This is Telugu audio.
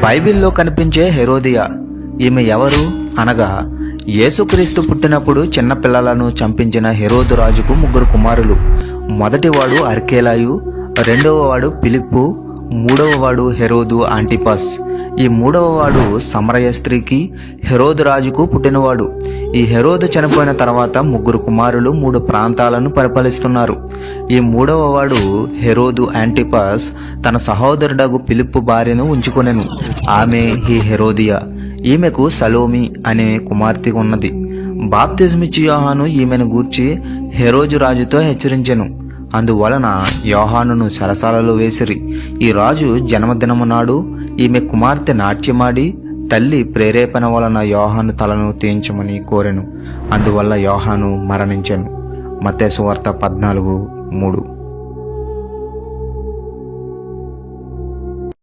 బైబిల్లో కనిపించే హెరోదియా. ఈమె ఎవరు అనగా, యేసుక్రీస్తు పుట్టినప్పుడు చిన్నపిల్లలను చంపించిన హెరోదు రాజుకు 3 కుమారులు. మొదటివాడు అర్కేలాయు, రెండవవాడు ఫిలిప్పు, మూడవవాడు హెరోదు ఆంటిపాస్. ఈ మూడవవాడు సమరయ స్త్రీకి హెరోదు రాజుకు పుట్టినవాడు. ఈ హెరోదు చనిపోయిన తర్వాత 3 కుమారులు 3 ప్రాంతాలను పరిపాలిస్తున్నారు. ఈ మూడవవాడు హెరోదు ఆంటిపాస్ తన సహోదరుడగు ఫిలిప్పు భార్యను ఉంచుకొనెను. ఆమె ఈ హెరోదియా. ఈమెకు సలోమి అనే కుమార్తె ఉన్నది. బాప్తిజమిచ్చి యోహాను ఈమెను గూర్చి హెరోదు రాజుతో హెచ్చరించెను. అందువలన యోహానును చెరసాలలో వేసిరి. ఈ రాజు జన్మదినము నాడు ఈమె కుమార్తె నాట్యమాడి తల్లి ప్రేరేపణ వలన యోహాను తలను తీయించమని కోరెను. అందువల్ల యోహాను మరణించెను. మత్తయి సువార్త 14:3.